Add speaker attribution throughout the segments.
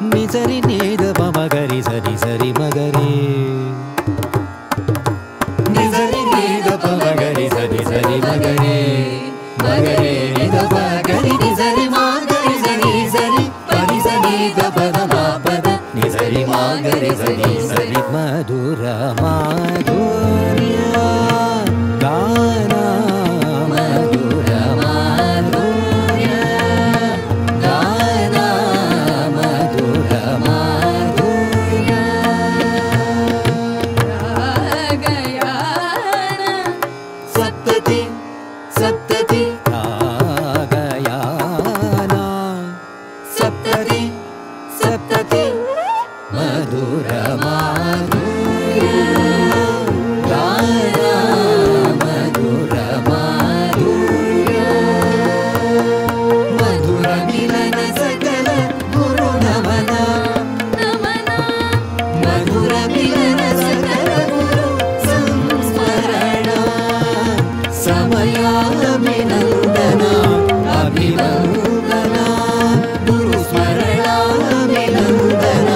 Speaker 1: ನಿಸರಿ ನೀದ ಮಗರಿ ಸರಿ ಸರಿ ಮಗರಿ ನಿಸರಿ ನೀದ ಮಗರಿ ಸರಿ ಸರಿ ಮಗರಿ ಮಗರಿ ನಿದ ಮಗರಿ ನಿಸರಿ ಮಗರಿ ಸರಿ ಸರಿ ಪರಿ ಸರಿ ದ ಪದ ಪದ ನಿಸರಿ ಮಗರಿ ಸರಿ ಸರಿ ಮಧುರ ಮಾಧುರ್ಯ ಗಾನ ಮಧುರ ಮಾಧುರ್ಯ ಗಾನ ಮಧುರ ಮಾಧುರ್ಯ ರಾಗಯಾನ ಸಪ್ತತಿ ಸಪ್ತತಿ ರಾಗಯಾನ ಸಪ್ತತಿ ಸಪ್ತತಿ ಮಧುರ ಮಾಧುರ್ಯ ಗಾನ ಮಧುರ ಮಾಧುರ್ಯ ಮಧುರ ಮಿಲನ ಸಕಲ ಗುರು ನಮನ ನಮನ ಮಧುರ ಮಿಲನ ಸಕಲ ಗುರು ಸಂಸ್ಮರಣ ಸಮಯಾಭಿನಂದನ ಅಭಿವಂದನ ಗುರು ಸ್ಮರಣ ಅಭಿನಂದನ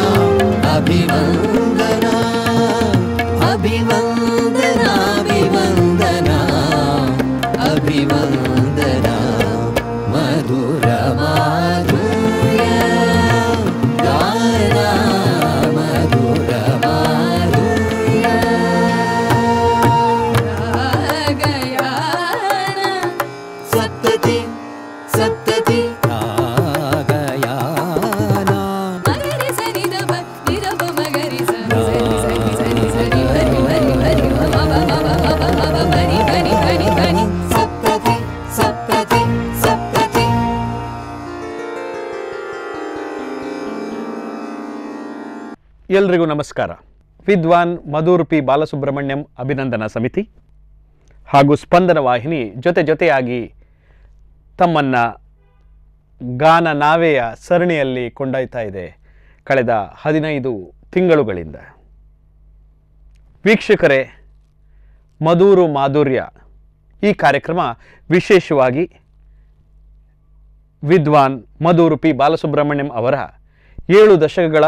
Speaker 1: ಅಭಿವಂದನ ಅಭಿವಂದನ ಅಭಿವಂದನ ಅಭಿವಂದನ ಮಧುರ ಮಾಧುರ್ಯ ಗಾನ ಮಧುರ ಮಾಧುರ್ಯ ರಾಗಯಾನ ಸಪ್ತತಿ ಸಪ್ತತಿ ರಾಗಯಾನ
Speaker 2: ಮಗರಿ ಸರಿ ದ ಪ ನಿದ ಪ ಮಗರಿ ಸರಿ ಸರಿ ಸರಿ ಸರಿ ಹರಿ ಹರಿ ಹರಿ ಮ ಮ ಮ ಮ ಮ ಮ ಹರಿ ಹರಿ ಹರಿ ಹರಿ
Speaker 1: ಸಪ್ತತಿ ಸಪ್ತತಿ ಸಪ್ತತಿ
Speaker 3: ಎಲ್ರಿಗೂ ನಮಸ್ಕಾರ. ವಿದ್ವಾನ್ ಮಧುರ್ ಪಿ ಬಾಲಸುಬ್ರಹ್ಮಣ್ಯಂ ಅಭಿನಂದನಾ ಸಮಿತಿ ಹಾಗೂ ಸ್ಪಂದನ ವಾಹಿನಿ ಜೊತೆಯಾಗಿ ತಮ್ಮನ್ನ ಗಾನ ನಾವೆಯ ಸರಣಿಯಲ್ಲಿ ಕೊಂಡೊಯ್ತಾ ಇದೆ ಕಳೆದ 15 ತಿಂಗಳುಗಳಿಂದ. ವೀಕ್ಷಕರೇ, ಮಧುರು ಮಾಧುರ್ಯ ಈ ಕಾರ್ಯಕ್ರಮ ವಿಶೇಷವಾಗಿ ವಿದ್ವಾನ್ ಮಧುರ್ ಪಿ ಬಾಲಸುಬ್ರಹ್ಮಣ್ಯಂ ಅವರ 7 ದಶಕಗಳ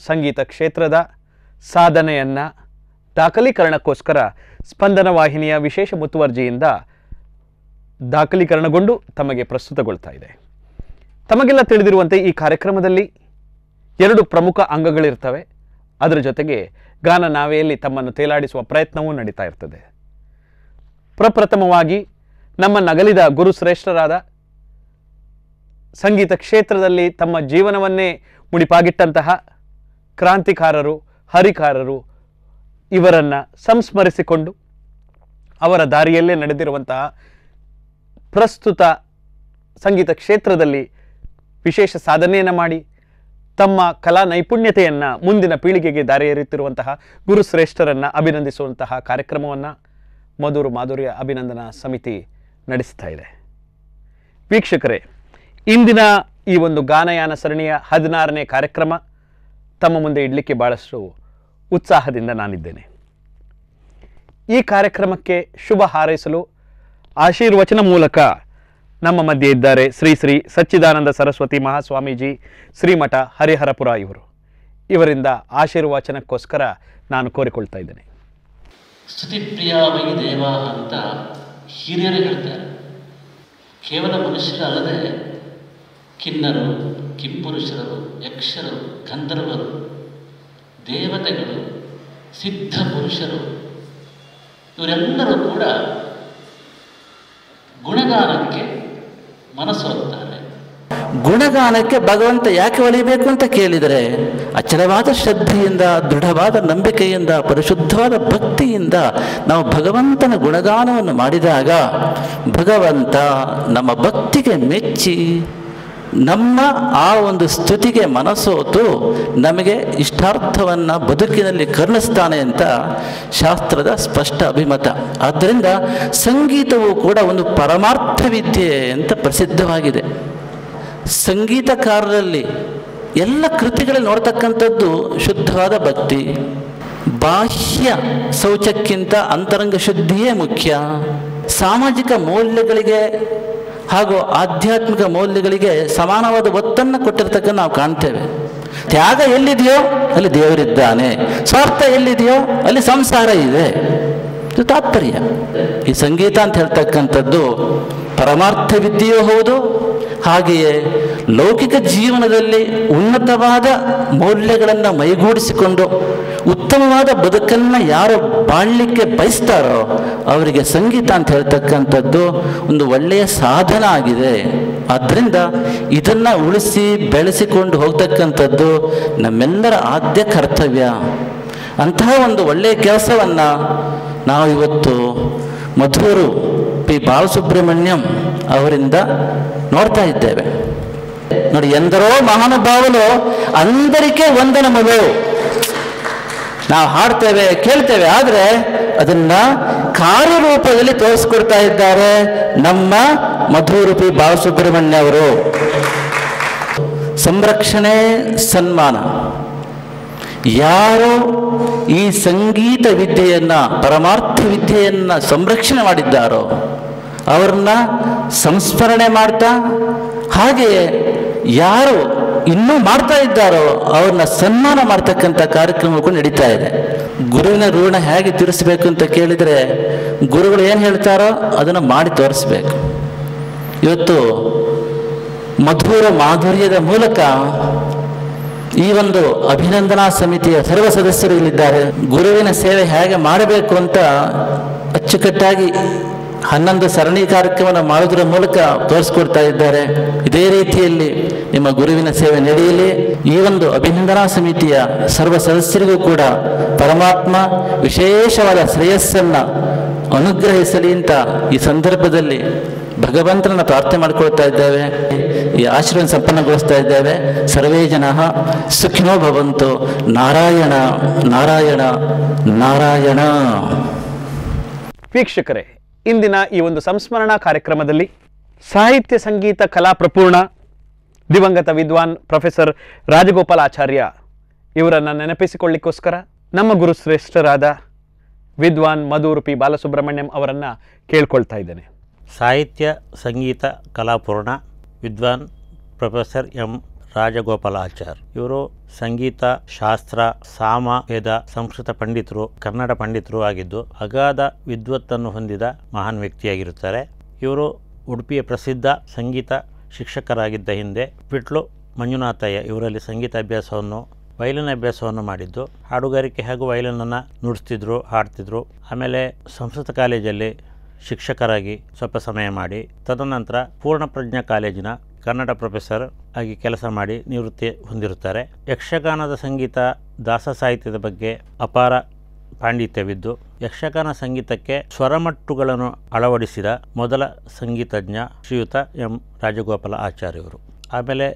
Speaker 3: ಸಂಗೀತ ಕ್ಷೇತ್ರದ ಸಾಧನೆಯನ್ನು ದಾಖಲೀಕರಣಕ್ಕೋಸ್ಕರ ಸ್ಪಂದನ ವಾಹಿನಿಯ ವಿಶೇಷ ಮುತುವರ್ಜಿಯಿಂದ ದಾಖಲೀಕರಣಗೊಂಡು ತಮಗೆ ಪ್ರಸ್ತುತಗೊಳ್ತಾ ಇದೆ. ತಮಗೆಲ್ಲ ತಿಳಿದಿರುವಂತೆ ಈ ಕಾರ್ಯಕ್ರಮದಲ್ಲಿ 2 ಪ್ರಮುಖ ಅಂಗಗಳಿರ್ತವೆ. ಅದರ ಜೊತೆಗೆ ಗಾನ ನಾವೆಯಲ್ಲಿ ತಮ್ಮನ್ನು ತೇಲಾಡಿಸುವ ಪ್ರಯತ್ನವೂ ನಡೀತಾ ಇರ್ತದೆ. ಪ್ರಪ್ರಥಮವಾಗಿ ನಮ್ಮ ನಗಲಿದ ಗುರುಶ್ರೇಷ್ಠರಾದ ಸಂಗೀತ ಕ್ಷೇತ್ರದಲ್ಲಿ ತಮ್ಮ ಜೀವನವನ್ನೇ ಮುಡಿಪಾಗಿಟ್ಟಂತಹ ಕ್ರಾಂತಿಕಾರರು, ಹರಿಕಾರರು ಇವರನ್ನು ಸಂಸ್ಮರಿಸಿಕೊಂಡು ಅವರ ದಾರಿಯಲ್ಲೇ ನಡೆದಿರುವಂತಹ ಪ್ರಸ್ತುತ ಸಂಗೀತ ಕ್ಷೇತ್ರದಲ್ಲಿ ವಿಶೇಷ ಸಾಧನೆಯನ್ನು ಮಾಡಿ ತಮ್ಮ ಕಲಾ ನೈಪುಣ್ಯತೆಯನ್ನು ಮುಂದಿನ ಪೀಳಿಗೆಗೆ ದಾರಿ ಎರೆಯುತ್ತಿರುವಂತಹ ಗುರುಶ್ರೇಷ್ಠರನ್ನು ಅಭಿನಂದಿಸುವಂತಹ ಕಾರ್ಯಕ್ರಮವನ್ನು ಮಧುರು ಮಾಧುರ್ಯ ಅಭಿನಂದನಾ ಸಮಿತಿ ನಡೆಸ್ತಾ ಇದೆ. ವೀಕ್ಷಕರೇ, ಇಂದಿನ ಈ ಒಂದು ಗಾನಯಾನ ಸರಣಿಯ 16ನೇ ಕಾರ್ಯಕ್ರಮ ತಮ್ಮ ಮುಂದೆ ಇಡಲಿಕ್ಕೆ ಭಾಳಷ್ಟು ಉತ್ಸಾಹದಿಂದ ನಾನಿದ್ದೇನೆ. ಈ ಕಾರ್ಯಕ್ರಮಕ್ಕೆ ಶುಭ ಹಾರೈಸಲು ಆಶೀರ್ವಚನ ಮೂಲಕ ನಮ್ಮ ಮಧ್ಯೆ ಇದ್ದಾರೆ ಶ್ರೀ ಶ್ರೀ ಸಚ್ಚಿದಾನಂದ ಸರಸ್ವತಿ ಮಹಾಸ್ವಾಮೀಜಿ ಶ್ರೀಮಠ ಹರಿಹರಪುರ ಇವರು. ಇವರಿಂದ ಆಶೀರ್ವಚನಕ್ಕೋಸ್ಕರ ನಾನು ಕೋರಿಕೊಳ್ತಾ ಇದ್ದೇನೆ.
Speaker 4: ಸ್ತುತಿಪ್ರಿಯಾವೈ ದೇವ ಅಂತ ಹಿರಿಯರು ಹೇಳ್ತಾರೆ. ಕೇವಲ ಮನುಷ್ಯರಲ್ಲದೆ ಕಿನ್ನರು, ಕಿಂಪುರುಷರು, ಯಕ್ಷರು, ಗಂಧರ್ವರು, ದೇವತೆಗಳು, ಸಿದ್ಧ ಪುರುಷರು ಇವರೆಲ್ಲರೂ ಕೂಡ ಗುಣಗಾನಕ್ಕೆ ಮನಸ್ಸು ಹೋಗ್ತಾರೆ.
Speaker 5: ಗುಣಗಾನಕ್ಕೆ ಭಗವಂತ ಯಾಕೆ ಒಲಿಬೇಕು ಅಂತ ಕೇಳಿದರೆ, ಅಚಲವಾದ ಶ್ರದ್ಧೆಯಿಂದ, ದೃಢವಾದ ನಂಬಿಕೆಯಿಂದ, ಪರಿಶುದ್ಧವಾದ ಭಕ್ತಿಯಿಂದ ನಾವು ಭಗವಂತನ ಗುಣಗಾನವನ್ನು ಮಾಡಿದಾಗ ಭಗವಂತ ನಮ್ಮ ಭಕ್ತಿಗೆ ಮೆಚ್ಚಿ ನಮ್ಮ ಆ ಒಂದು ಸ್ತುತಿಗೆ ಮನಸೋತು ನಮಗೆ ಇಷ್ಟಾರ್ಥವನ್ನು ಬದುಕಿನಲ್ಲಿ ಕರುಣಿಸ್ತಾನೆ ಅಂತ ಶಾಸ್ತ್ರದ ಸ್ಪಷ್ಟ ಅಭಿಮತ. ಆದ್ದರಿಂದ ಸಂಗೀತವು ಕೂಡ ಒಂದು ಪರಮಾರ್ಥ ವಿದ್ಯೆ ಅಂತ ಪ್ರಸಿದ್ಧವಾಗಿದೆ. ಸಂಗೀತಕಾರರಲ್ಲಿ ಎಲ್ಲ ಕೃತಿಗಳಲ್ಲಿ ನೋಡ್ತಕ್ಕಂಥದ್ದು ಶುದ್ಧವಾದ ಭಕ್ತಿ. ಬಾಹ್ಯ ಶೌಚಕ್ಕಿಂತ ಅಂತರಂಗ ಶುದ್ಧಿಯೇ ಮುಖ್ಯ. ಸಾಮಾಜಿಕ ಮೌಲ್ಯಗಳಿಗೆ ಹಾಗೂ ಆಧ್ಯಾತ್ಮಿಕ ಮೌಲ್ಯಗಳಿಗೆ ಸಮಾನವಾದ ಒತ್ತನ್ನು ಕೊಟ್ಟಿರ್ತಕ್ಕಂಥ ನಾವು ಕಾಣ್ತೇವೆ. ತ್ಯಾಗ ಎಲ್ಲಿದೆಯೋ ಅಲ್ಲಿ ದೇವರಿದ್ದಾನೆ, ಸ್ವಾರ್ಥ ಎಲ್ಲಿದೆಯೋ ಅಲ್ಲಿ ಸಂಸಾರ ಇದೆ. ಇದು ತಾತ್ಪರ್ಯ. ಈ ಸಂಗೀತ ಅಂತ ಹೇಳ್ತಕ್ಕಂಥದ್ದು ಪರಮಾರ್ಥ ವಿದ್ಯೆಯೂ ಹೌದು, ಹಾಗೆಯೇ ಲೌಕಿಕ ಜೀವನದಲ್ಲಿ ಉನ್ನತವಾದ ಮೌಲ್ಯಗಳನ್ನು ಮೈಗೂಡಿಸಿಕೊಂಡು ಉತ್ತಮವಾದ ಬದುಕನ್ನು ಯಾರು ಬಾಳಲಿಕ್ಕೆ ಬಯಸ್ತಾರೋ ಅವರಿಗೆ ಸಂಗೀತ ಅಂತ ಹೇಳ್ತಕ್ಕಂಥದ್ದು ಒಂದು ಒಳ್ಳೆಯ ಸಾಧನ ಆಗಿದೆ. ಆದ್ದರಿಂದ ಇದನ್ನು ಉಳಿಸಿ ಬೆಳೆಸಿಕೊಂಡು ಹೋಗ್ತಕ್ಕಂಥದ್ದು ನಮ್ಮೆಲ್ಲರ ಆದ್ಯ ಕರ್ತವ್ಯ. ಅಂತಹ ಒಂದು ಒಳ್ಳೆಯ ಕೆಲಸವನ್ನು ನಾವು ಇವತ್ತು ಮಧುರು ಪಿ ಬಾಲಸುಬ್ರಹ್ಮಣ್ಯಂ ಅವರಿಂದ ನೋಡ್ತಾ ಇದ್ದೇವೆ. ನೋಡಿ, ಎಂದರೋ ಮಹಾನುಭಾವನು ಅಂದರಿಕೆ ವಂದನಮುಲು. ನಾವು ಹಾಡ್ತೇವೆ, ಕೇಳ್ತೇವೆ, ಆದರೆ ಅದನ್ನ ಕಾರ್ಯರೂಪದಲ್ಲಿ ತೋರಿಸ್ಕೊಡ್ತಾ ಇದ್ದಾರೆ ನಮ್ಮ ಮಧುರು ಪಿ ಬಾಲಸುಬ್ರಹ್ಮಣ್ಯ ಅವರು. ಸಂರಕ್ಷಣೆ ಸನ್ಮಾನ. ಯಾರು ಈ ಸಂಗೀತ ವಿದ್ಯೆಯನ್ನು, ಪರಮಾರ್ಥ ವಿದ್ಯೆಯನ್ನು ಸಂರಕ್ಷಣೆ ಮಾಡಿದ್ದಾರೋ ಅವ್ರನ್ನ ಸಂಸ್ಮರಣೆ ಮಾಡ್ತಾ, ಹಾಗೆಯೇ ಯಾರು ಇನ್ನೂ ಮಾಡ್ತಾ ಇದ್ದಾರೋ ಅವ್ರನ್ನ ಸನ್ಮಾನ ಮಾಡ್ತಕ್ಕಂಥ ಕಾರ್ಯಕ್ರಮಗಳು ನಡೀತಾ ಇದೆ. ಗುರುವಿನ ಋಣ ಹೇಗೆ ತೀರಿಸಬೇಕು ಅಂತ ಕೇಳಿದರೆ ಗುರುಗಳು ಏನು ಹೇಳ್ತಾರೋ ಅದನ್ನು ಮಾಡಿ ತೋರಿಸ್ಬೇಕು. ಇವತ್ತು ಮಧುರ ಮಾಧುರ್ಯದ ಮೂಲಕ ಈ ಒಂದು ಅಭಿನಂದನಾ ಸಮಿತಿಯ ಸರ್ವ ಸದಸ್ಯರು ಇಲ್ಲಿದ್ದಾರೆ. ಗುರುವಿನ ಸೇವೆ ಹೇಗೆ ಮಾಡಬೇಕು ಅಂತ ಅಚ್ಚುಕಟ್ಟಾಗಿ 11 ಸರಣಿ ಕಾರ್ಯಕ್ರಮ ಮಾಡೋದರ ಮೂಲಕ ತೋರಿಸ್ಕೊಡ್ತಾ ಇದ್ದಾರೆ. ಇದೇ ರೀತಿಯಲ್ಲಿ ನಿಮ್ಮ ಗುರುವಿನ ಸೇವೆ ನಡೆಯಲಿ. ಈ ಒಂದು ಅಭಿನಂದನಾ ಸಮಿತಿಯ ಸರ್ವ ಸದಸ್ಯರಿಗೂ ಕೂಡ ಪರಮಾತ್ಮ ವಿಶೇಷವಾದ ಶ್ರೇಯಸ್ಸನ್ನು ಅನುಗ್ರಹಿಸಲಿ ಅಂತ ಈ ಸಂದರ್ಭದಲ್ಲಿ ಭಗವಂತನನ್ನ ಪ್ರಾರ್ಥನೆ ಮಾಡಿಕೊಳ್ತಾ ಇದ್ದೇವೆ. ಈ ಆಶೀರ್ವಾದ ಸಂಪನ್ನಗೊಳಿಸ್ತಾ ಇದ್ದೇವೆ. ಸರ್ವೇ ಜನಃ ಸುಖಿನೋ ಭವಂತು. ನಾರಾಯಣ ನಾರಾಯಣ ನಾರಾಯಣ.
Speaker 3: ವೀಕ್ಷಕರೇ, ಇಂದಿನ ಈ ಒಂದು ಸಂಸ್ಮರಣಾ ಕಾರ್ಯಕ್ರಮದಲ್ಲಿ ಸಾಹಿತ್ಯ ಸಂಗೀತ ಕಲಾ ಪ್ರಪೂರ್ಣ ದಿವಂಗತ ವಿದ್ವಾನ್ ಪ್ರೊಫೆಸರ್ ರಾಜಗೋಪಾಲಾಚಾರ್ಯ ಇವರನ್ನು ನೆನಪಿಸಿಕೊಳ್ಳಿಕ್ಕೋಸ್ಕರ ನಮ್ಮ ಗುರುಶ್ರೇಷ್ಠರಾದ ವಿದ್ವಾನ್ ಮಧುರು ಪಿ ಬಾಲಸುಬ್ರಹ್ಮಣ್ಯಂ ಅವರನ್ನು ಕೇಳ್ಕೊಳ್ತಾ ಇದ್ದೇನೆ.
Speaker 6: ಸಾಹಿತ್ಯ ಸಂಗೀತ ಕಲಾಪೂರ್ಣ ವಿದ್ವಾನ್ ಪ್ರೊಫೆಸರ್ ಎಂ ರಾಜಗೋಪಾಲಾಚಾರ್ಯ ಇವರು ಸಂಗೀತ ಶಾಸ್ತ್ರ ಸಾಮ ವೇದ ಸಂಸ್ಕೃತ ಪಂಡಿತರು, ಕನ್ನಡ ಪಂಡಿತರು ಆಗಿದ್ದು ಅಗಾಧ ವಿದ್ವತ್ತನ್ನು ಹೊಂದಿದ ಮಹಾನ್ ವ್ಯಕ್ತಿಯಾಗಿರುತ್ತಾರೆ. ಇವರು ಉಡುಪಿಯ ಪ್ರಸಿದ್ಧ ಸಂಗೀತ ಶಿಕ್ಷಕರಾಗಿದ್ದ ಹಿಂದೆ ಪಿಟ್ಲು ಮಂಜುನಾಥಯ್ಯ ಇವರಲ್ಲಿ ಸಂಗೀತ ಅಭ್ಯಾಸವನ್ನು ವಯಲಿನ್ ಅಭ್ಯಾಸವನ್ನು ಮಾಡಿದ್ದು, ಹಾಡುಗಾರಿಕೆ ಹಾಗೂ ವಯಲಿನನ್ನು ನುಡಿಸ್ತಿದ್ರು, ಹಾಡ್ತಿದ್ರು. ಆಮೇಲೆ ಸಂಸ್ಕೃತ ಕಾಲೇಜಲ್ಲಿ ಶಿಕ್ಷಕರಾಗಿ ಸ್ವಲ್ಪ ಸಮಯ ಮಾಡಿ ತದನಂತರ ಪೂರ್ಣಪ್ರಜ್ಞಾ ಕಾಲೇಜಿನ ಕನ್ನಡ ಪ್ರೊಫೆಸರ್ ಆಗಿ ಕೆಲಸ ಮಾಡಿ ನಿವೃತ್ತಿ ಹೊಂದಿರುತ್ತಾರೆ. ಯಕ್ಷಗಾನದ ಸಂಗೀತ ದಾಸ ಸಾಹಿತ್ಯದ ಬಗ್ಗೆ ಅಪಾರ ಪಾಂಡಿತ್ಯವಿದ್ದು ಯಕ್ಷಗಾನ ಸಂಗೀತಕ್ಕೆ ಸ್ವರಮಟ್ಟುಗಳನ್ನು ಅಳವಡಿಸಿದ ಮೊದಲ ಸಂಗೀತಜ್ಞ ಶ್ರೀಯುತ ಎಂ ರಾಜಗೋಪಾಲ ಆಚಾರ್ಯವರು. ಆಮೇಲೆ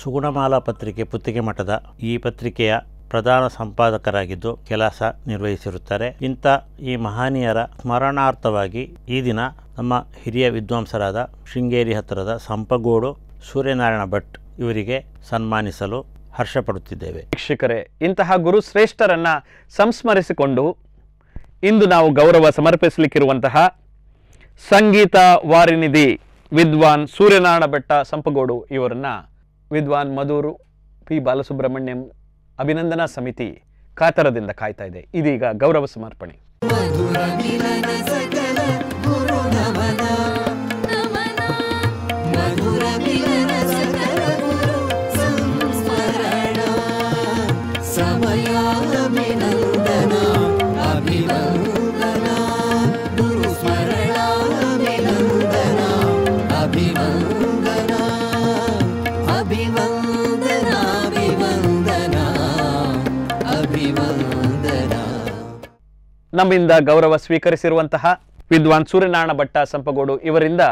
Speaker 6: ಸುಗುಣಮಾಲಾ ಪತ್ರಿಕೆ ಪುತ್ತಿಗೆ ಮಠದ ಈ ಪತ್ರಿಕೆಯ ಪ್ರಧಾನ ಸಂಪಾದಕರಾಗಿದ್ದು ಕೆಲಸ ನಿರ್ವಹಿಸಿರುತ್ತಾರೆ. ಇಂಥ ಈ ಮಹನೀಯರ ಸ್ಮರಣಾರ್ಥವಾಗಿ ಈ ದಿನ ನಮ್ಮ ಹಿರಿಯ ವಿದ್ವಾಂಸರಾದ ಶೃಂಗೇರಿ ಹತ್ತಿರದ ಸಂಪಗೋಡು ಸೂರ್ಯನಾರಾಯಣ ಭಟ್ ಇವರಿಗೆ ಸನ್ಮಾನಿಸಲು ಹರ್ಷಪಡುತ್ತಿದ್ದೇವೆ.
Speaker 3: ವೀಕ್ಷಕರೇ, ಇಂತಹ ಗುರು ಶ್ರೇಷ್ಠರನ್ನ ಸಂಸ್ಮರಿಸಿಕೊಂಡು ಇಂದು ನಾವು ಗೌರವ ಸಮರ್ಪಿಸಲಿಕ್ಕಿರುವಂತಹ ಸಂಗೀತ ವಾರಿನಿಧಿ ವಿದ್ವಾನ್ ಸೂರ್ಯನಾರಾಯಣ ಭಟ್ಟ ಸಂಪಗೋಡು ಇವರನ್ನ ವಿದ್ವಾನ್ ಮಧುರು ಪಿ ಬಾಲಸುಬ್ರಹ್ಮಣ್ಯಂ ಅಭಿನಂದನಾ ಸಮಿತಿ ಕಾತರದಿಂದ ಕಾಯ್ತಾ ಇದೆ. ಇದೀಗ ಗೌರವ ಸಮರ್ಪಣೆ. ನಮ್ಮಿಂದ ಗೌರವ ಸ್ವೀಕರಿಸಿರುವಂತಹ ವಿದ್ವಾನ್ ಸೂರ್ಯನಾರಾಯಣ ಭಟ್ಟ ಸಂಪಗೋಡು ಇವರಿಂದ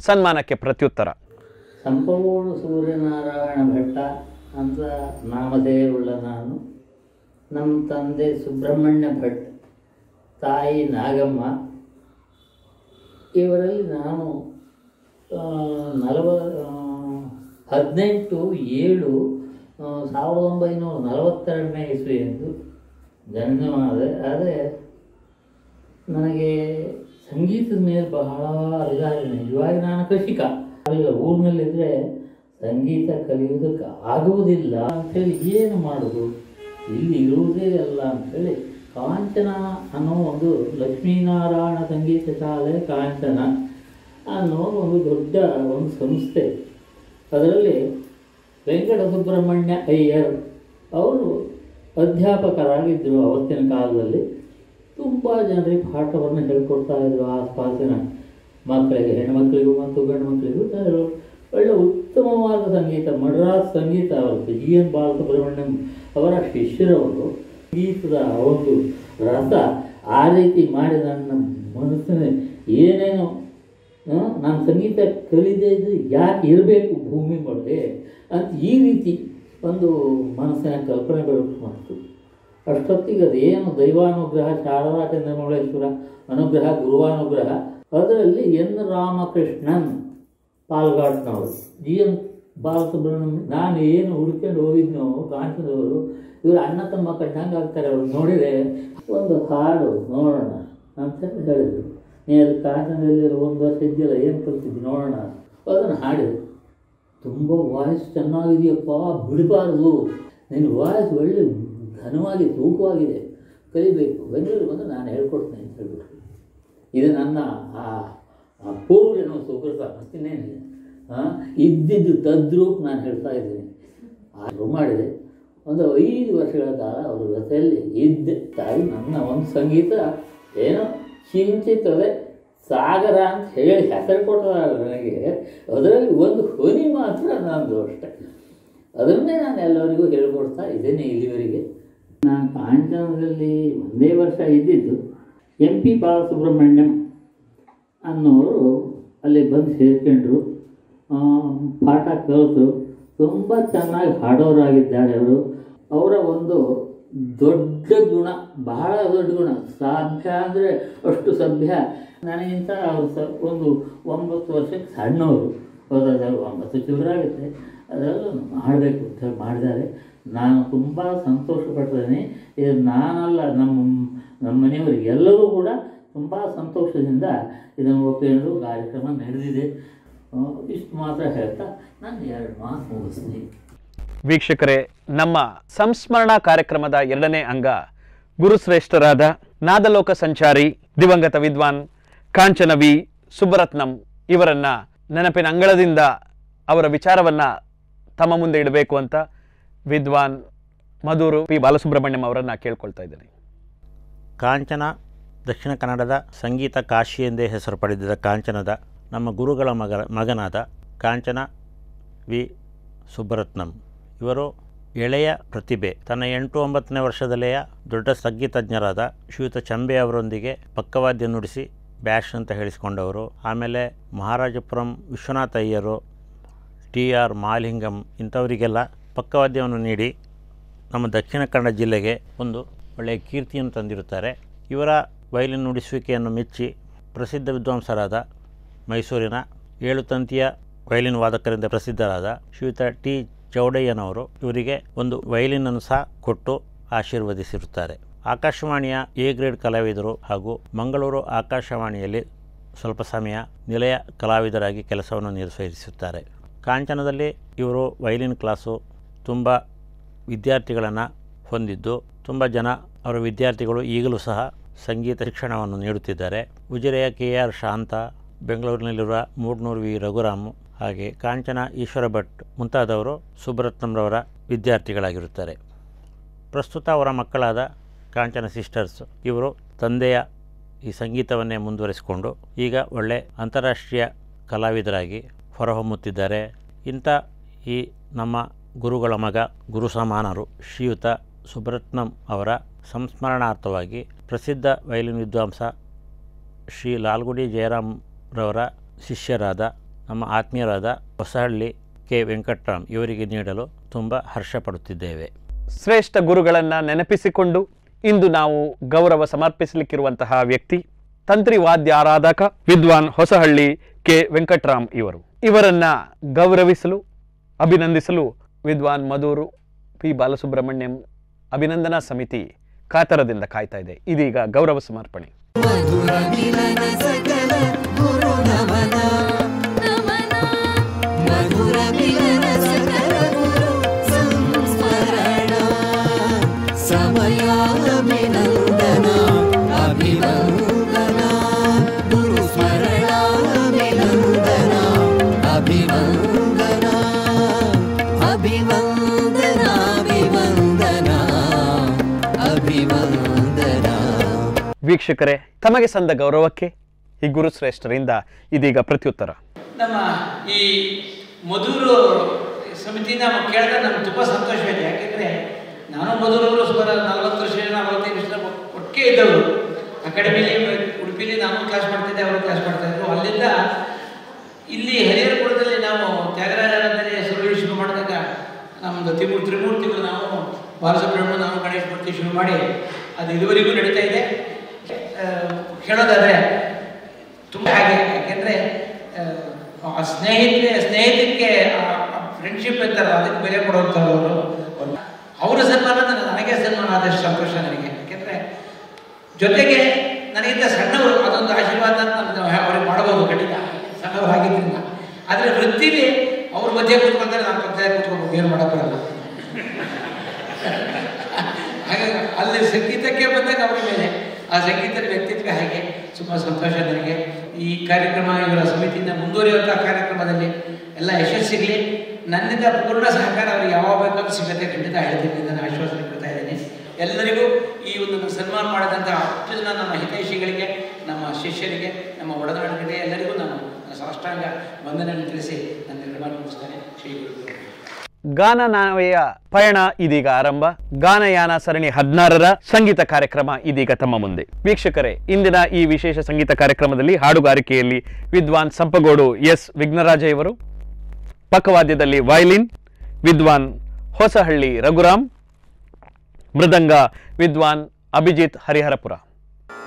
Speaker 3: ಸನ್ಮಾನಕ್ಕೆ ಪ್ರತ್ಯುತ್ತರ.
Speaker 7: ಸಂಪಗೋಡು ಸೂರ್ಯನಾರಾಯಣ ಭಟ್ಟ ಅಂತ ನಾಮಧೇಯವುಳ್ಳ ನಾನು. ನಮ್ಮ ತಂದೆ ಸುಬ್ರಹ್ಮಣ್ಯ ಭಟ್, ತಾಯಿ ನಾಗಮ್ಮ. ಇವರಲ್ಲಿ ನಾನು 18/7/1942 ಇಸ್ವಿಯಂದು ಜನ್ಮವಾದ. ಆದರೆ ನನಗೆ ಸಂಗೀತದ ಮೇಲೆ ಬಹಳ ಅಧಿಕಾರಿನ. ನಿಜವಾಗಿ ನಾನು ಕೃಷಿಕ. ಈಗ ಊರಿನಲ್ಲಿದ್ದರೆ ಸಂಗೀತ ಕಲಿಯುವುದಕ್ಕೆ ಆಗುವುದಿಲ್ಲ ಅಂಥೇಳಿ ಏನು ಮಾಡೋದು, ಇಲ್ಲಿ ಇರುವುದೇ ಅಲ್ಲ ಅಂಥೇಳಿ ಕಾಂಚನ ಅನ್ನೋ ಒಂದು ಲಕ್ಷ್ಮೀನಾರಾಯಣ ಸಂಗೀತ ಶಾಲೆ ಕಾಂಚನ ಅನ್ನೋ ಒಂದು ದೊಡ್ಡ ಒಂದು ಸಂಸ್ಥೆ. ಅದರಲ್ಲಿ ವೆಂಕಟ ಸುಬ್ರಹ್ಮಣ್ಯ ಅಯ್ಯರ್ ಅವರು ಅಧ್ಯಾಪಕರಾಗಿದ್ದರು. ಅವತ್ತಿನ ಕಾಲದಲ್ಲಿ ತುಂಬ ಜನರಿಗೆ ಪಾಠವನ್ನು ಹೇಳ್ಕೊಡ್ತಾ ಇದ್ರು. ಆಸ್ಪಾಸಿನ ಮಕ್ಕಳಿಗೆ, ಹೆಣ್ಮಕ್ಳಿಗೂ ಮತ್ತು ಗಂಡು ಮಕ್ಕಳಿಗೂ ಒಳ್ಳೆ ಉತ್ತಮವಾದ ಸಂಗೀತ, ಮಡ್ರಾಸ್ ಸಂಗೀತ ಅವತ್ತು ಜಿ ಎನ್ ಬಾಲಸುಬ್ರಹ್ಮಣ್ಯಂ ಅವರ ಶಿಷ್ಯರವರು. ಸಂಗೀತದ ಒಂದು ರಸ ಆ ರೀತಿ ಮಾಡಿ ನನ್ನ ಮನಸ್ಸಿನ ಏನೇನೋ ನಾನು ಸಂಗೀತ ಕಲಿದಿದ್ದು ಯಾಕೆ ಇರಬೇಕು ಭೂಮಿ ಒಳಗೆ ಅಂತ ಈ ರೀತಿ ಒಂದು ಮನಸ್ಸಿನ ಕಲ್ಪನೆ ಬರೋಕ್ಕೆ ಮಾಡ್ತು. ಅಷ್ಟೊತ್ತಿಗೆ ಅದೇನು ದೈವಾನುಗ್ರಹ, ಶಾರದಾ ಚಂದ್ರಮೌಳೇಶ್ವರ ಅನುಗ್ರಹ, ಗುರುವಾನುಗ್ರಹ, ಅದರಲ್ಲಿ ಎನ್ ರಾಮಕೃಷ್ಣನ್ ಪಾಲ್ಗಾಟ್ನವರು, ಜಿ ಎನ್ ಬಾಲಸುಬ್ರಹ್ಮಣ್ಯಂ, ನಾನು ಏನು ಹುಡ್ಕೊಂಡು ಹೋಗಿದ್ನೋ ಕಾಂಚನದವರು, ಇವರು ಅಣ್ಣ ತಮ್ಮ ಕಂಡಂಗೆ ಆಗ್ತಾರೆ. ಅವ್ರು ನೋಡಿದರೆ ಒಂದು ಹಾಡು ನೋಡೋಣ ಅಂತ ಹೇಳಿದರು. ನೀ ಅಲ್ಲಿ ಕಾಂಚನದಲ್ಲಿ 1 ವರ್ಷ ಇದೆಯಲ್ಲ, ಏನು ಕಲಿತಿದ್ದಿ ನೋಡೋಣ, ಅದನ್ನು ಹಾಡಿದೆ. ತುಂಬ ವಾಯ್ಸ್ ಚೆನ್ನಾಗಿದೆಯಪ್ಪ, ಬಿಡಬಾರ್ದು, ನಿನ್ನ ವಾಯ್ಸ್ ಒಳ್ಳೆ ಘನವಾಗಿ ತೂಕವಾಗಿದೆ, ಕಲಿಬೇಕು, ಬೆಂಗಳೂರಿಗೆ ಬಂದು ನಾನು ಹೇಳ್ಕೊಡ್ತೇನೆ ಅಂತ ಹೇಳ್ಬಿಟ್ಟು. ಇದು ನನ್ನ ಪೂರ್ವಜನ ಸುಕೃತ, ಮತ್ತಿನ್ನೇನಿದೆ. ಇದ್ದಿದ್ದು ತದ್ರೂಪ್ ನಾನು ಹೇಳ್ತಾ ಇದ್ದೀನಿ. ಶುರು ಮಾಡಿದೆ. ಒಂದು 5 ವರ್ಷಗಳ ಕಾಲ ಅವ್ರ ಜೊತೆಯಲ್ಲಿ ಇದ್ದೆ. ತಾಯಿ ನನ್ನ ಒಂದು ಸಂಗೀತ ಏನೋ ಚಿಂತಿತದೆ ಸಾಗರ ಅಂತ ಹೇಳಿ ಹೆಸರು ಕೊಟ್ಟರು ನನಗೆ. ಅದರಲ್ಲಿ ಒಂದು ಧ್ವನಿ ಮಾತ್ರ ನಂದು ಅಷ್ಟೆ. ಅದನ್ನೇ ನಾನು ಎಲ್ಲರಿಗೂ ಹೇಳ್ಕೊಡ್ತಾ ಇದ್ದೇನೆ ಇಲ್ಲಿವರೆಗೆ. ನಾನು ಕಾಂಚನದಲ್ಲಿ 1 ವರ್ಷ ಇದ್ದಿದ್ದು. MP ಬಾಲಸುಬ್ರಹ್ಮಣ್ಯಂ ಅನ್ನೋರು ಅಲ್ಲಿ ಬಂದು ಸೇರ್ಕೊಂಡ್ರು, ಪಾಠ ಕಲಿತರು. ತುಂಬ ಚೆನ್ನಾಗಿ ಹಾಡೋರಾಗಿದ್ದಾರೆ ಅವರು. ಅವರ ಒಂದು ದೊಡ್ಡ ಗುಣ, ಬಹಳ ದೊಡ್ಡ ಗುಣ, ಸಭ್ಯ ಅಂದರೆ ಅಷ್ಟು ಸಭ್ಯ. ನನಗಿಂತ ಅವರು ಒಂದು 9 ವರ್ಷಕ್ಕೆ ಸಣ್ಣವರು. ಹೋದಾಗ 9 ಚಿಲ್ಲರಾಗುತ್ತೆ. ಅದರಲ್ಲೂ ಮಾಡಬೇಕು ಅಂತ ಹೇಳಿ ಮಾಡಿದ್ದಾರೆ. ನಾನು ತುಂಬ ಸಂತೋಷಪಟ್ಟಿದ್ದೇನೆ. ಇದು ನಾನಲ್ಲ, ನಮ್ಮ ಮನೆಯವರಿಗೆ ಎಲ್ಲರೂ ಕೂಡ ತುಂಬ ಸಂತೋಷದಿಂದ ಇದನ್ನು ಒಪ್ಪಿಕೊಂಡು ಕಾರ್ಯಕ್ರಮ ನಡೆದಿದೆ. ಇಷ್ಟು ಮಾತ್ರ ಹೇಳ್ತಾ ನಾನು 2 ಮಾತು ಮುಗಿಸ್ತೀನಿ.
Speaker 3: ವೀಕ್ಷಕರೇ, ನಮ್ಮ ಸಂಸ್ಮರಣಾ ಕಾರ್ಯಕ್ರಮದ 2ನೇ ಅಂಗ ಗುರುಶ್ರೇಷ್ಠರಾದ ನಾದಲೋಕ ಸಂಚಾರಿ ದಿವಂಗತ ವಿದ್ವಾನ್ ಕಾಂಚನ ವಿ ಸುಬ್ಬರತ್ನಂ ಇವರನ್ನ ನೆನಪಿನ ಅಂಗಳದಿಂದ ಅವರ ವಿಚಾರವನ್ನ ತಮ್ಮ ಮುಂದೆ ಇಡಬೇಕು ಅಂತ ವಿದ್ವಾನ್ ಮಧುರು ಪಿ ಬಾಲಸುಬ್ರಹ್ಮಣ್ಯಂ ಅವರನ್ನು ಕೇಳ್ಕೊಳ್ತಾ ಇದ್ದೇನೆ.
Speaker 6: ಕಾಂಚನ ದಕ್ಷಿಣ ಕನ್ನಡದ ಸಂಗೀತ ಕಾಶಿ ಎಂದೇ ಹೆಸರು ಪಡೆದಿದ್ದ ಕಾಂಚನದ ನಮ್ಮ ಗುರುಗಳ ಮಗನಾದ ಕಾಂಚನ ವಿ ಸುಬ್ಬರತ್ನಂ ಇವರು ಎಳೆಯ ಪ್ರತಿಭೆ. ತನ್ನ 8-9ನೇ ವರ್ಷದಲ್ಲೇ ದೊಡ್ಡ ಸಂಗೀತಜ್ಞರಾದ ಶ್ರೀಯುತ ಚಂಬೆ ಅವರೊಂದಿಗೆ ಪಕ್ಕವಾದ್ಯ ನುಡಿಸಿ ಬ್ಯಾಶ್ ಅಂತ ಹೇಳಿಸಿಕೊಂಡವರು. ಆಮೇಲೆ ಮಹಾರಾಜಪುರಂ ವಿಶ್ವನಾಥ ಅಯ್ಯರು, TR ಮಾಲಿಂಗಂ ಇಂಥವರಿಗೆಲ್ಲ ಪಕ್ಕವಾದ್ಯವನ್ನು ನೀಡಿ ನಮ್ಮ ದಕ್ಷಿಣ ಕನ್ನಡ ಜಿಲ್ಲೆಗೆ ಒಂದು ಒಳ್ಳೆಯ ಕೀರ್ತಿಯನ್ನು ತಂದಿರುತ್ತಾರೆ. ಇವರ ವಯಲಿನ್ ನುಡಿಸುವಿಕೆಯನ್ನು ಮೆಚ್ಚಿ ಪ್ರಸಿದ್ಧ ವಿದ್ವಾಂಸರಾದ ಮೈಸೂರಿನ 7 ತಂತಿಯ ವಯಲಿನ್ ವಾದಕರಿಂದ ಪ್ರಸಿದ್ಧರಾದ ಶ್ರೀಯುತ T ಚೌಡಯ್ಯನವರು ಇವರಿಗೆ ಒಂದು ವಯಲಿನನ್ನು ಸಹ ಕೊಟ್ಟು ಆಶೀರ್ವದಿಸಿರುತ್ತಾರೆ. ಆಕಾಶವಾಣಿಯ A ಗ್ರೇಡ್ ಕಲಾವಿದರು ಹಾಗೂ ಮಂಗಳೂರು ಆಕಾಶವಾಣಿಯಲ್ಲಿ ಸ್ವಲ್ಪ ಸಮಯ ನಿಲಯ ಕಲಾವಿದರಾಗಿ ಕೆಲಸವನ್ನು ನಿರ್ವಹಿಸುತ್ತಾರೆ. ಕಾಂಚನದಲ್ಲಿ ಇವರು ವಯಲಿನ್ ಕ್ಲಾಸು ತುಂಬ ವಿದ್ಯಾರ್ಥಿಗಳನ್ನು ಹೊಂದಿದ್ದು, ತುಂಬ ಜನ ಅವರ ವಿದ್ಯಾರ್ಥಿಗಳು ಈಗಲೂ ಸಹ ಸಂಗೀತ ಶಿಕ್ಷಣವನ್ನು ನೀಡುತ್ತಿದ್ದಾರೆ. ಉಜಿರೆಯ KR ಶಾಂತ, ಬೆಂಗಳೂರಿನಲ್ಲಿರುವ ಮೂಡ್ನೂರು ವಿ ರಘುರಾಮ್, ಹಾಗೆ ಕಾಂಚನ ಈಶ್ವರ ಭಟ್ ಮುಂತಾದವರು ಸುಬ್ಬರತ್ನಂರವರ ವಿದ್ಯಾರ್ಥಿಗಳಾಗಿರುತ್ತಾರೆ. ಪ್ರಸ್ತುತ ಅವರ ಮಕ್ಕಳಾದ ಕಾಂಚನ ಸಿಸ್ಟರ್ಸ್ ಇವರು ತಂದೆಯ ಈ ಸಂಗೀತವನ್ನೇ ಮುಂದುವರಿಸಿಕೊಂಡು ಈಗ ಒಳ್ಳೆ ಅಂತಾರಾಷ್ಟ್ರೀಯ ಕಲಾವಿದರಾಗಿ ಹೊರಹೊಮ್ಮುತ್ತಿದ್ದಾರೆ. ಇಂಥ ಈ ನಮ್ಮ ಗುರುಗಳ ಮಗ, ಗುರು ಸಮಾನರು ಶ್ರೀಯುತ ಸುಬ್ಬರತ್ನಂ ಅವರ ಸಂಸ್ಮರಣಾರ್ಥವಾಗಿ ಪ್ರಸಿದ್ಧ ವಯಲಿನ್ ವಿದ್ವಾಂಸ ಶ್ರೀ ಲಾಲ್ಗುಡಿ ಜಯರಾಮ್ರವರ ಶಿಷ್ಯರಾದ ನಮ್ಮ ಆತ್ಮೀಯರಾದ ಹೊಸಹಳ್ಳಿ ಕೆ ವೆಂಕಟರಾಮ್ ಇವರಿಗೆ ನೀಡಲು ತುಂಬ ಹರ್ಷಪಡುತ್ತಿದ್ದೇವೆ.
Speaker 3: ಶ್ರೇಷ್ಠ ಗುರುಗಳನ್ನು ನೆನಪಿಸಿಕೊಂಡು ಇಂದು ನಾವು ಗೌರವ ಸಮರ್ಪಿಸಲಿಕ್ಕಿರುವಂತಹ ವ್ಯಕ್ತಿ ತಂತ್ರಿ ವಾದ್ಯ ಆರಾಧಕ ವಿದ್ವಾನ್ ಹೊಸಹಳ್ಳಿ ಕೆ ವೆಂಕಟರಾಮ್ ಇವರು. ಇವರನ್ನ ಗೌರವಿಸಲು, ಅಭಿನಂದಿಸಲು ವಿದ್ವಾನ್ ಮಧುರು ಪಿ ಬಾಲಸುಬ್ರಹ್ಮಣ್ಯಂ ಅಭಿನಂದನಾ ಸಮಿತಿ ಕಾತರದಿಂದ ಕಾಯ್ತಾ ಇದೆ. ಇದೀಗ ಗೌರವ ಸಮರ್ಪಣೆ.
Speaker 1: ಮಧುರ ಮಿಲನ ಸಕಲ ಗುರು ನಮನ ನಮನ ಮಧುರ ಮಿಲನ ಅಭಿವಂದನ ಅಭಿವಂದನ ಅಭಿವಂದನ.
Speaker 3: ವೀಕ್ಷಕರೇ, ತಮಗೆ ಸಂದ ಗೌರವಕ್ಕೆ ಈ ಗುರುಶ್ರೇಷ್ಠರಿಂದ ಇದೀಗ ಪ್ರತ್ಯುತ್ತರ.
Speaker 8: ನಮ್ಮ ಈ ಮಧುರು ಸಮಿತಿನ ಕೇಳಿದ್ರೆ ನಮ್ಗೆ ತುಂಬ ಸಂತೋಷವಿದೆ. ಯಾಕೆಂದರೆ ನಾನು ಮಧುರವರು ಸುಮಾರು 40 ವರ್ಷ 45 ವರ್ಷ ಒಟ್ಟಿಗೆ ಇದ್ದವರು. ಅಕಾಡೆಮಿಲಿ ಉಡುಪಿಲಿ ನಾನು ಕ್ಲಾಸ್ ಮಾಡ್ತಿದ್ದೆ, ಅವರು ಕ್ಲಾಸ್ ಮಾಡ್ತಾಯಿದ್ರು. ಅಲ್ಲಿಂದ ಇಲ್ಲಿ ಹರಿಹರಪುರದಲ್ಲಿ ನಾವು ತ್ಯಾಗರಾಜರಲ್ಲಿ ಶುರು ಮಾಡಿದಾಗ ನಮ್ಮದು ತ್ರಿಮೂರ್ತಿಗಳು ನಾವು ಬಾಲಸುಬ್ರಹ್ಮಣ್ಯ, ನಾವು ಗಣೇಶ ಮೂರ್ತಿ ಶುರು ಮಾಡಿ ಅದು ಇದುವರೆಗೂ ನಡೀತಾ ಇದೆ. ಹೇಳೋದಾದರೆ ತುಂಬ ಹಾಗೆ, ಯಾಕೆಂದರೆ ಆ ಸ್ನೇಹಿತಕ್ಕೆ ಫ್ರೆಂಡ್ಶಿಪ್ ಇರ್ತಾರಲ್ಲ, ಅದಕ್ಕೆ ಬೆಲೆ ಕೊಡುವಂಥವ್ರು ಅವರ ಸನ್ಮಾನ ನನಗೆ ಸನ್ಮಾನ ಆದಷ್ಟು ಸಂತೋಷ ನನಗೆ. ಯಾಕೆಂದರೆ ಜೊತೆಗೆ ನನಗಿಂತ ಸಣ್ಣವರು, ಅದೊಂದು ಆಶೀರ್ವಾದ ಅಂತ ಅವ್ರಿಗೆ ಮಾಡಬಹುದು ಖಂಡಿತ, ಸಣ್ಣವರು ಆಗಿದ್ದರಿಂದ. ಆದರೆ ವೃತ್ತಿಲಿ ಅವ್ರ ಮಧ್ಯೆ ಕೂತ್ಕೊಳ್ತಾರೆ, ನಾನು ಪಕ್ಕದಲ್ಲಿ ಕೂತ್ಕೊಂಡು ಏನು ಮಾಡೋಕ್ಕಲ್ಲ. ಹಾಗಾಗಿ ಅಲ್ಲಿ ಸಂಗೀತಕ್ಕೆ ಬಂದಾಗ ಅವ್ರ ಮೇಲೆ ಆ ಸಂಗೀತದ ವ್ಯಕ್ತಿತ್ವ ಹಾಗೆ ತುಂಬ ಸಂತೋಷ ನನಗೆ. ಈ ಕಾರ್ಯಕ್ರಮ ಇವರ ಸಮಿತಿಯಿಂದ ಮುಂದುವರಿಯುವಂಥ ಕಾರ್ಯಕ್ರಮದಲ್ಲಿ ಎಲ್ಲ ಯಶಸ್ಸಿಗಲಿ. ನನ್ನಿಂದ ಪೂರ್ಣ ಸಹಕಾರ ಅವ್ರಿಗೆ ಯಾವಾಗ ಬೇಕಾದ್ರೂ ಸಿಗುತ್ತೆ ಖಂಡಿತ ಹೇಳ್ತೀನಿ, ನಾನು ಆಶ್ವಾಸನೆ ಕೊಡ್ತಾ ಇದ್ದೀನಿ. ಎಲ್ಲರಿಗೂ ಈ ಒಂದು ಸನ್ಮಾನ ಮಾಡಿದಂಥ ಅಷ್ಟು ಜನ ನಮ್ಮ ಹಿತೈಷಿಗಳಿಗೆ, ನಮ್ಮ ಶಿಷ್ಯರಿಗೆ, ನಮ್ಮ ಒಡನಾಡಿಗಳಿಗೆ ಎಲ್ಲರಿಗೂ ನಾನು ಸಾಷ್ಟಾಂಗ ವಂದನೆಯನ್ನು ತಿಳಿಸಿ ನನ್ನ ನಿರ್ಮಾಣ ಮುಗಿಸ್ತೇನೆ. ಶ್ರೀ ಗುರು.
Speaker 3: ಗಾನನಾವೆಯ ಪಯಣ ಇದೀಗ ಆರಂಭ. ಗಾನಯಾನ ಸರಣಿ 16ರ ಸಂಗೀತ ಕಾರ್ಯಕ್ರಮ ಇದೀಗ ತಮ್ಮ ಮುಂದೆ. ವೀಕ್ಷಕರೇ, ಇಂದಿನ ಈ ವಿಶೇಷ ಸಂಗೀತ ಕಾರ್ಯಕ್ರಮದಲ್ಲಿ ಹಾಡುಗಾರಿಕೆಯಲ್ಲಿ ವಿದ್ವಾನ್ ಸಂಪಗೋಡು ಎಸ್ ವಿಘ್ನರಾಜ ಇವರು, ಪಕ್ಕವಾದ್ಯದಲ್ಲಿ ವಯಲಿನ್ ವಿದ್ವಾನ್ ಹೊಸಹಳ್ಳಿ ರಘುರಾಮ್, ಮೃದಂಗ ವಿದ್ವಾನ್ ಅಭಿಜಿತ್ ಹರಿಹರಪುರ.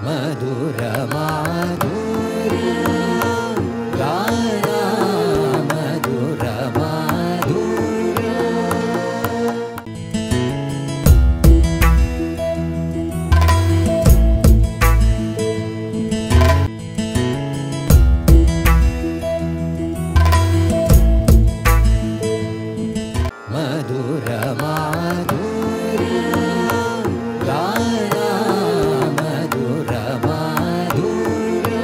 Speaker 1: ಮಧುರ ಮಾಧುರ್ಯ ಗಾನ ಮಧುರ ಮಾಧುರ್ಯ. ಮಧುರ ಮಾಧುರ್ಯ ಗಾನ ಮಧುರ ಮಾಧುರ್ಯ.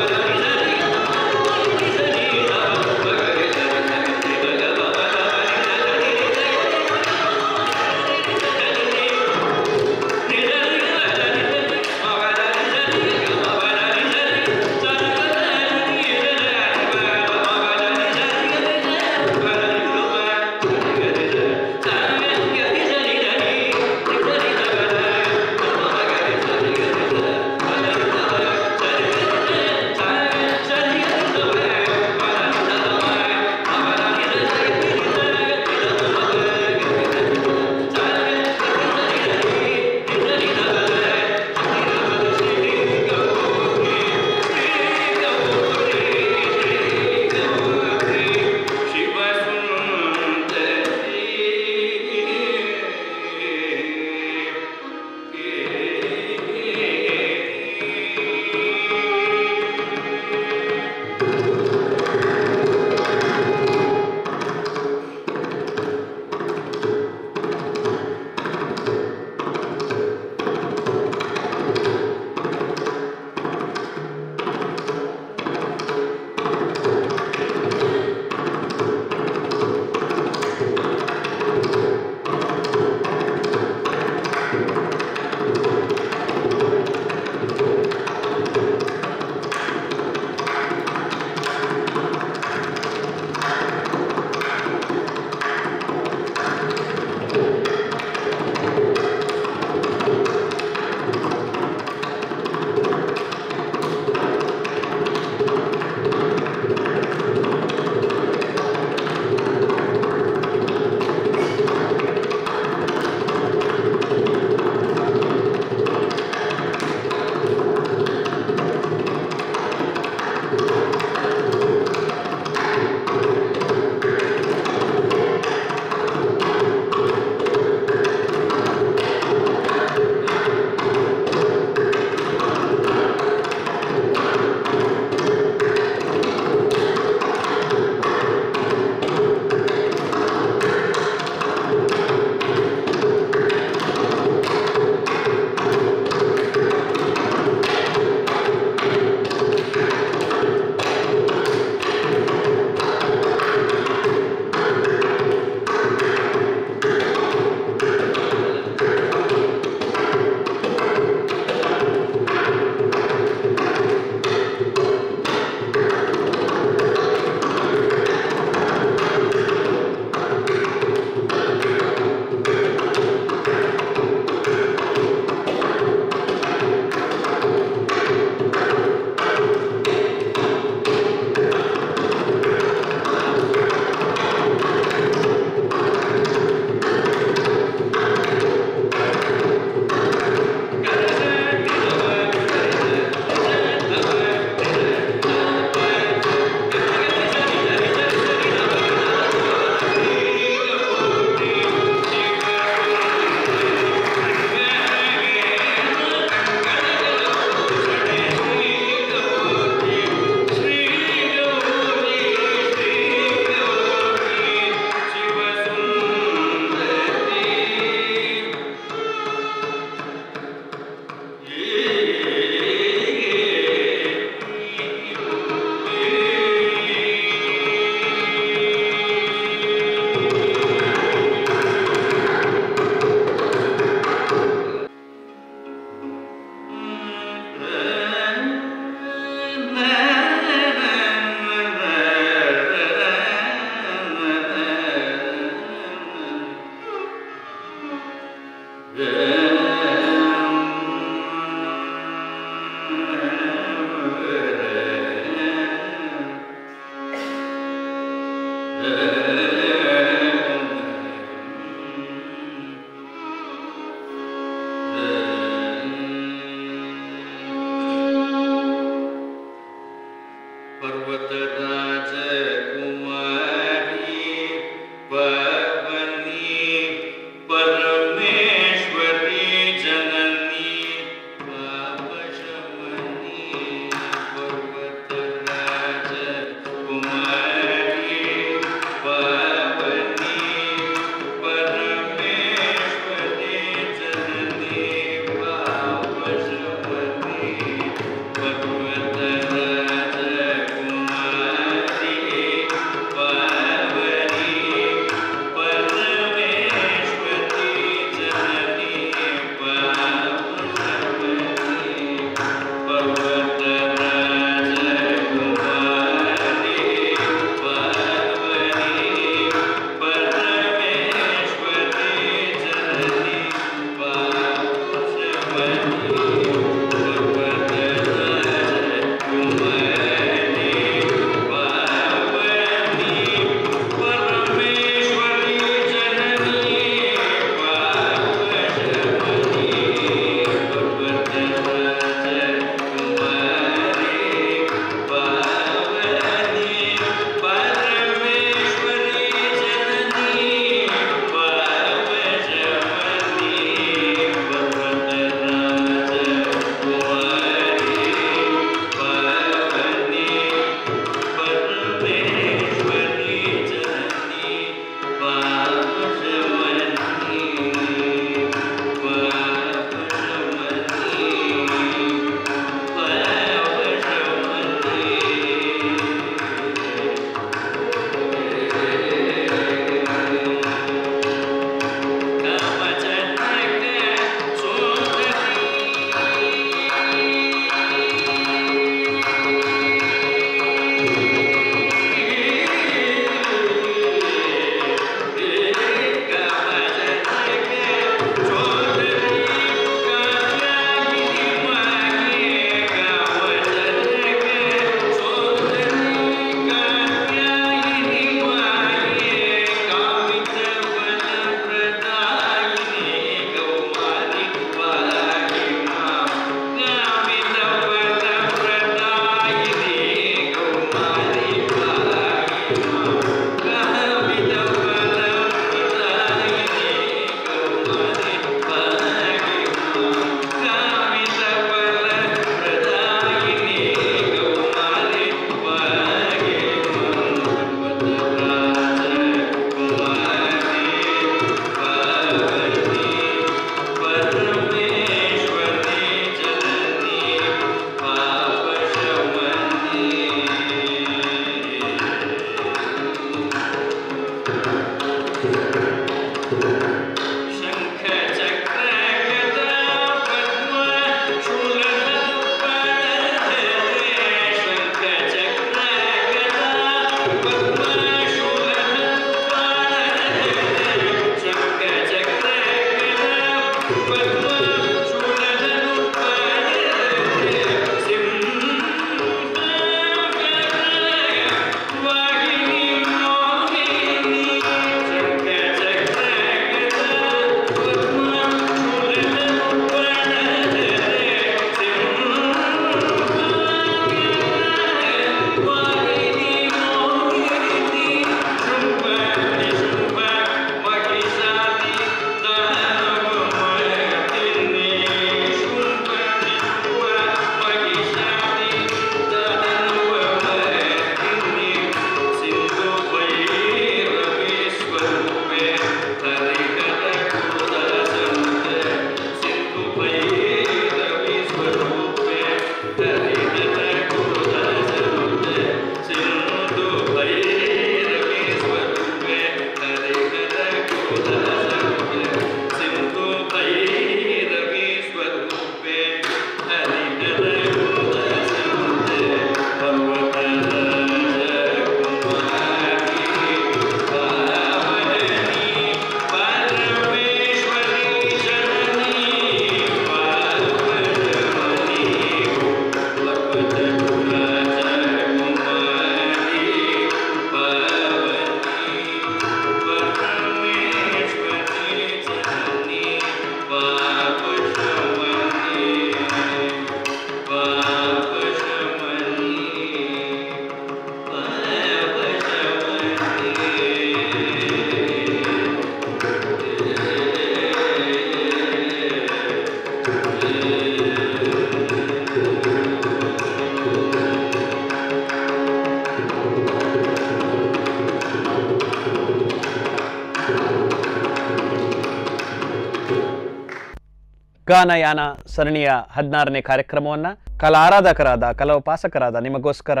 Speaker 3: ಗಾನಯಾನ ಸರಣಿಯ 16ನೇ ಕಾರ್ಯಕ್ರಮವನ್ನು ಕಲಾ ಆರಾಧಕರಾದ ಕಲೋಪಾಸಕರಾದ ನಿಮಗೋಸ್ಕರ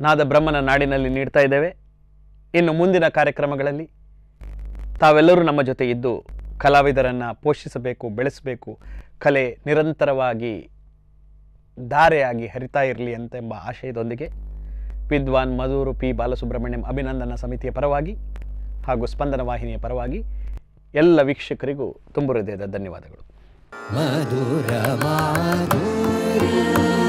Speaker 3: ನಾದ ಬ್ರಹ್ಮನ ನಾಡಿನಲ್ಲಿ ನೀಡ್ತಾ ಇದ್ದೇವೆ. ಇನ್ನು ಮುಂದಿನ ಕಾರ್ಯಕ್ರಮಗಳಲ್ಲಿ ತಾವೆಲ್ಲರೂ ನಮ್ಮ ಜೊತೆ ಇದ್ದು ಕಲಾವಿದರನ್ನು ಪೋಷಿಸಬೇಕು, ಬೆಳೆಸಬೇಕು, ಕಲೆ ನಿರಂತರವಾಗಿ ಧಾರೆಯಾಗಿ ಹರಿತಾ ಇರಲಿ ಎಂತೆಂಬ ಆಶಯದೊಂದಿಗೆ ವಿದ್ವಾನ್ ಮಧೂರು ಪಿ ಬಾಲಸುಬ್ರಹ್ಮಣ್ಯಂ ಅಭಿನಂದನಾ ಸಮಿತಿಯ ಪರವಾಗಿ ಹಾಗೂ ಸ್ಪಂದನ ವಾಹಿನಿಯ ಪರವಾಗಿ ಎಲ್ಲ ವೀಕ್ಷಕರಿಗೂ ತುಂಬ ಹೃದಯದ ಧನ್ಯವಾದಗಳು.
Speaker 1: ಮಧುರ ಮಾಧುರಿ